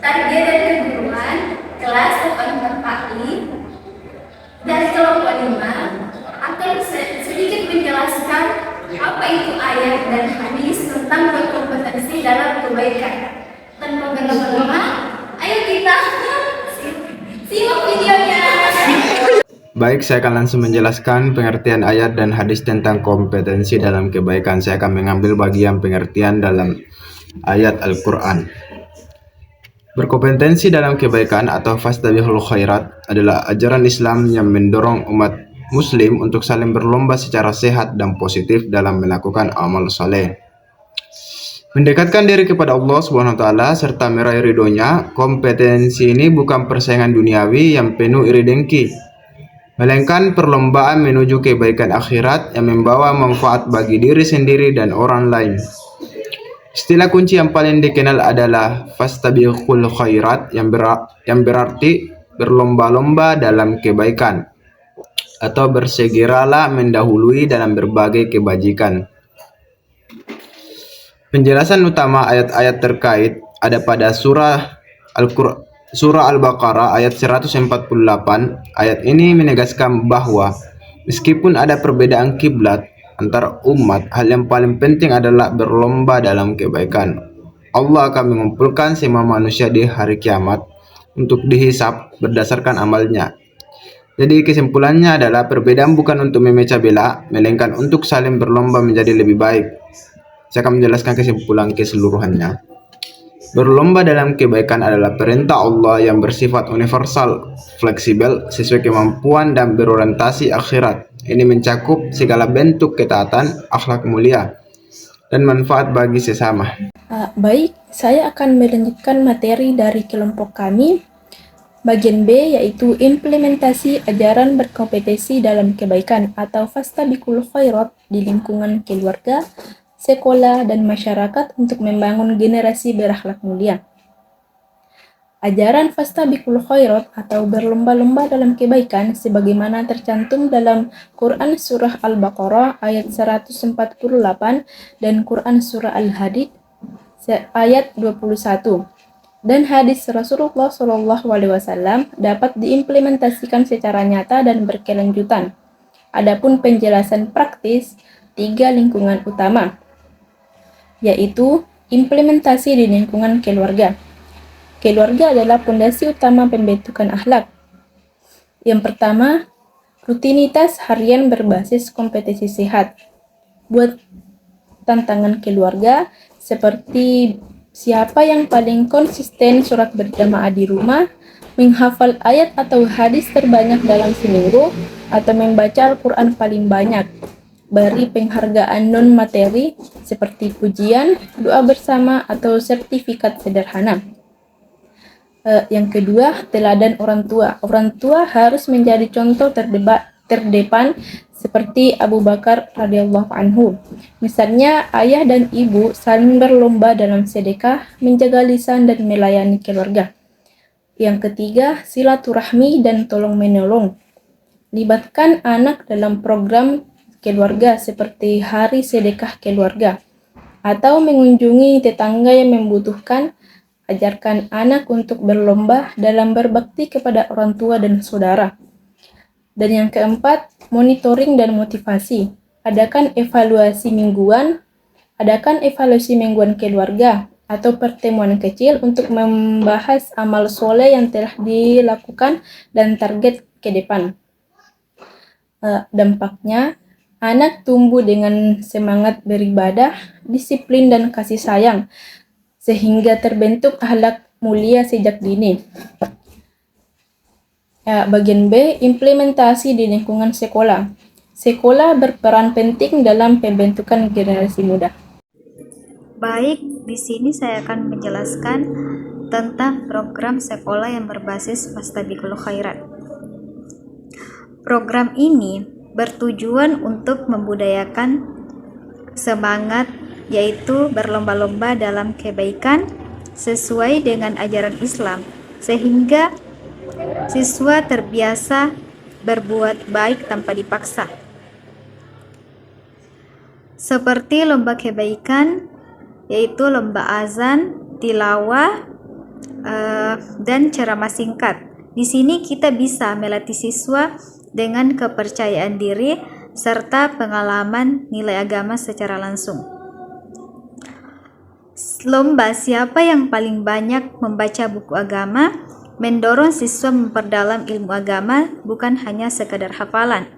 Target dan keguruan kelas 8 KI dari kelompok 5 akan sedikit menjelaskan apa itu ayat dan hadis tentang berkompetensi dalam kebaikan. Tanpa berlama-lama, ayo kita simak videonya. Baik, saya akan langsung menjelaskan pengertian ayat dan hadis tentang kompetensi dalam kebaikan. Saya akan mengambil bagian pengertian dalam ayat Al-Quran. Berkompetensi dalam kebaikan atau fastabiqul khairat adalah ajaran Islam yang mendorong umat Muslim untuk saling berlomba secara sehat dan positif dalam melakukan amal saleh, mendekatkan diri kepada Allah Subhanahu wa taala serta meraih ridhonya. Kompetensi ini bukan persaingan duniawi yang penuh iri dengki, melainkan perlombaan menuju kebaikan akhirat yang membawa manfaat bagi diri sendiri dan orang lain. Istilah kunci yang paling dikenal adalah fastabiqul khairat yang berarti berlomba-lomba dalam kebaikan atau bersegeralah mendahului dalam berbagai kebajikan. Penjelasan utama ayat-ayat terkait ada pada surah Al-Baqarah ayat 148. Ayat ini menegaskan bahwa meskipun ada perbedaan kiblat antar umat, hal yang paling penting adalah berlomba dalam kebaikan. Allah akan mengumpulkan semua manusia di hari kiamat untuk dihisab berdasarkan amalnya. Jadi kesimpulannya adalah perbedaan bukan untuk memecah belah, melainkan untuk saling berlomba menjadi lebih baik. Saya akan menjelaskan kesimpulan keseluruhannya. Berlomba dalam kebaikan adalah perintah Allah yang bersifat universal, fleksibel, sesuai kemampuan dan berorientasi akhirat. Ini mencakup segala bentuk ketaatan, akhlak mulia, dan manfaat bagi sesama. Baik, saya akan melanjutkan materi dari kelompok kami. Bagian B yaitu implementasi ajaran berkompetensi dalam kebaikan atau fastabiqul khairat di lingkungan keluarga, sekolah, dan masyarakat untuk membangun generasi berakhlak mulia. Ajaran fastabiqul khairat atau berlomba-lomba dalam kebaikan sebagaimana tercantum dalam Quran Surah Al-Baqarah ayat 148 dan Quran Surah Al-Hadid ayat 21 dan hadis Rasulullah SAW dapat diimplementasikan secara nyata dan berkelanjutan. Adapun penjelasan praktis 3 lingkungan utama, yaitu implementasi di lingkungan keluarga. Keluarga adalah fondasi utama pembentukan akhlak. Yang pertama, rutinitas harian berbasis kompetensi sehat. Buat tantangan keluarga seperti siapa yang paling konsisten sholat berjamaah di rumah, menghafal ayat atau hadis terbanyak dalam seminggu, atau membaca Al-Quran paling banyak. Beri penghargaan non-materi seperti pujian, doa bersama, atau sertifikat sederhana. Yang kedua, teladan orang tua. Orang tua harus menjadi contoh terdepan seperti Abu Bakar radhiyallahu anhu. Misalnya, ayah dan ibu saling berlomba dalam sedekah, menjaga lisan, dan melayani keluarga. Yang ketiga, silaturahmi dan tolong-menolong. Libatkan anak dalam program keluarga seperti hari sedekah keluarga atau mengunjungi tetangga yang membutuhkan. Ajarkan anak untuk berlomba dalam berbakti kepada orang tua dan saudara. Dan yang keempat, monitoring dan motivasi. Adakan evaluasi mingguan keluarga atau pertemuan kecil untuk membahas amal soleh yang telah dilakukan dan target ke depan. Dampaknya, anak tumbuh dengan semangat beribadah, disiplin, dan kasih sayang, sehingga terbentuk akhlak mulia sejak dini. Bagian B, implementasi di lingkungan sekolah. Sekolah berperan penting dalam pembentukan generasi muda. Baik, di sini saya akan menjelaskan tentang program sekolah yang berbasis fastabiqul khairat. Program ini bertujuan untuk membudayakan semangat yaitu berlomba-lomba dalam kebaikan sesuai dengan ajaran Islam, sehingga siswa terbiasa berbuat baik tanpa dipaksa. Seperti lomba kebaikan, yaitu lomba azan, tilawah, dan ceramah singkat. Di sini kita bisa melatih siswa dengan kepercayaan diri serta pengalaman nilai agama secara langsung. Lomba siapa yang paling banyak membaca buku agama mendorong siswa memperdalam ilmu agama, bukan hanya sekadar hafalan.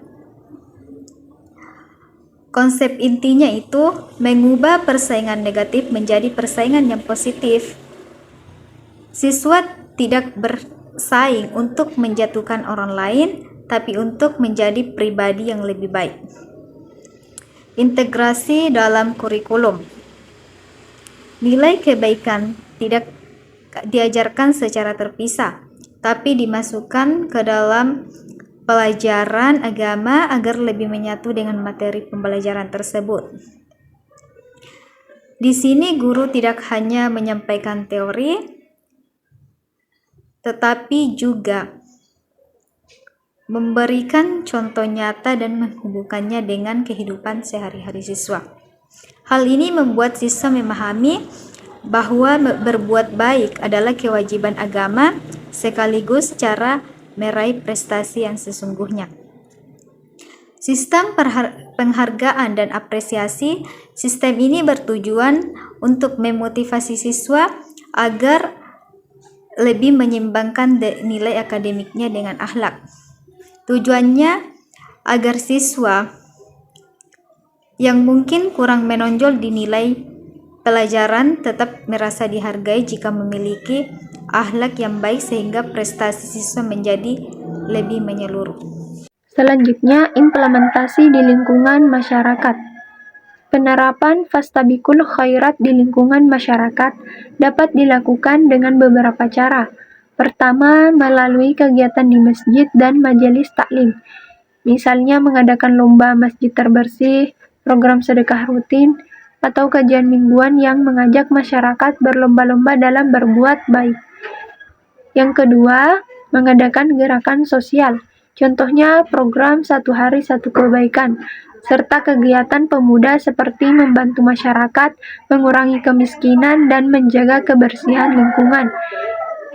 Konsep intinya itu mengubah persaingan negatif menjadi persaingan yang positif. Siswa tidak bersaing untuk menjatuhkan orang lain, tapi untuk menjadi pribadi yang lebih baik. Integrasi dalam kurikulum. Nilai kebaikan tidak diajarkan secara terpisah, tapi dimasukkan ke dalam pelajaran agama agar lebih menyatu dengan materi pembelajaran tersebut. Di sini guru tidak hanya menyampaikan teori, tetapi juga memberikan contoh nyata dan menghubungkannya dengan kehidupan sehari-hari siswa. Hal ini membuat siswa memahami bahwa berbuat baik adalah kewajiban agama sekaligus cara meraih prestasi yang sesungguhnya. Sistem penghargaan dan apresiasi. Sistem ini bertujuan untuk memotivasi siswa agar lebih menyeimbangkan nilai akademiknya dengan akhlak. Tujuannya agar siswa yang mungkin kurang menonjol di nilai pelajaran tetap merasa dihargai jika memiliki akhlak yang baik sehingga prestasi siswa menjadi lebih menyeluruh. Selanjutnya, implementasi di lingkungan masyarakat. Penerapan Fastabiqul Khairat di lingkungan masyarakat dapat dilakukan dengan beberapa cara. Pertama, melalui kegiatan di masjid dan majelis taklim. Misalnya mengadakan lomba masjid terbersih, program sedekah rutin, atau kajian mingguan yang mengajak masyarakat berlomba-lomba dalam berbuat baik. Yang kedua, mengadakan gerakan sosial. Contohnya program 1 hari 1 kebaikan, serta kegiatan pemuda seperti membantu masyarakat, mengurangi kemiskinan, dan menjaga kebersihan lingkungan.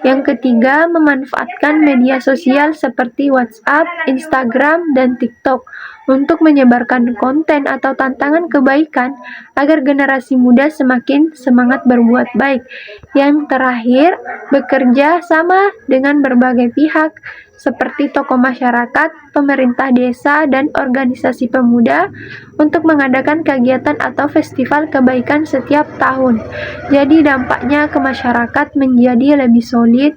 Yang ketiga, memanfaatkan media sosial seperti WhatsApp, Instagram, dan TikTok untuk menyebarkan konten atau tantangan kebaikan agar generasi muda semakin semangat berbuat baik. Yang terakhir, bekerja sama dengan berbagai pihak seperti tokoh masyarakat, pemerintah desa, dan organisasi pemuda untuk mengadakan kegiatan atau festival kebaikan setiap tahun. Jadi dampaknya ke masyarakat menjadi lebih solid,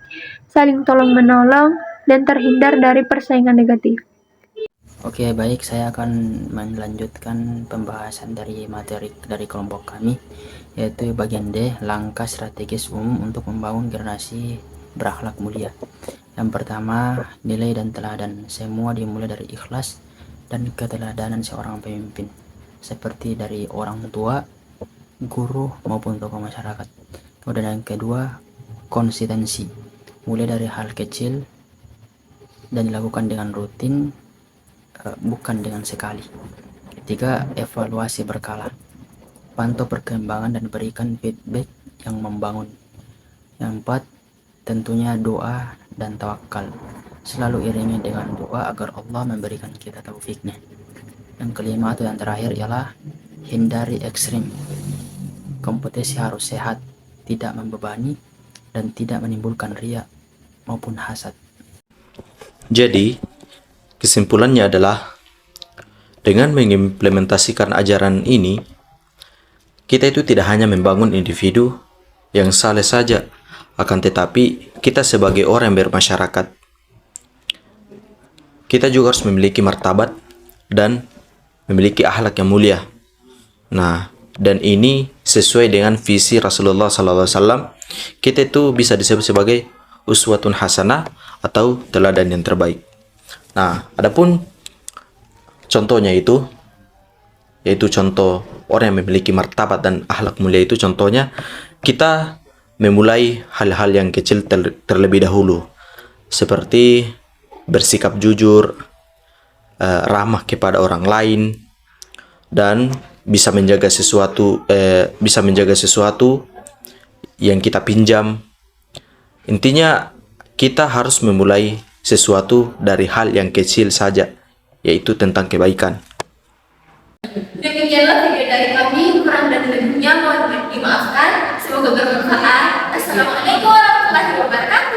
saling tolong-menolong, dan terhindar dari persaingan negatif. Oke, baik, saya akan melanjutkan pembahasan dari materi dari kelompok kami, yaitu bagian D, langkah strategis umum untuk membangun generasi berakhlak mulia. Yang pertama, nilai dan teladan. Semua dimulai dari ikhlas dan keteladanan seorang pemimpin, seperti dari orang tua, guru, maupun tokoh masyarakat. Kemudian yang kedua, konsistensi. Mulai dari hal kecil dan dilakukan dengan rutin, bukan dengan sekali. Ketiga, evaluasi berkala. Pantau perkembangan dan berikan feedback yang membangun. Yang empat, tentunya doa dan tawakal. Selalu iringi dengan doa agar Allah memberikan kita taufiknya. Yang kelima atau yang terakhir ialah hindari ekstrim. Kompetisi harus sehat, tidak membebani, dan tidak menimbulkan riya maupun hasad. Jadi, kesimpulannya adalah dengan mengimplementasikan ajaran ini, kita itu tidak hanya membangun individu yang saleh saja, akan tetapi kita sebagai orang yang bermasyarakat, kita juga harus memiliki martabat dan memiliki akhlak yang mulia. Nah, dan ini sesuai dengan visi Rasulullah SAW. Kita itu bisa disebut sebagai uswatun hasanah atau teladan yang terbaik. Nah, adapun contohnya itu, yaitu contoh orang yang memiliki martabat dan akhlak mulia itu, contohnya kita memulai hal-hal yang kecil terlebih dahulu, seperti bersikap jujur, ramah kepada orang lain, dan bisa menjaga sesuatu yang kita pinjam, Intinya kita harus memulai sesuatu dari hal yang kecil saja, yaitu tentang kebaikan. Demikianlah video dari kami, kurang dan lebihnya mohon dimaafkan. Semoga bermanfaat. Assalamualaikum warahmatullahi wabarakatuh.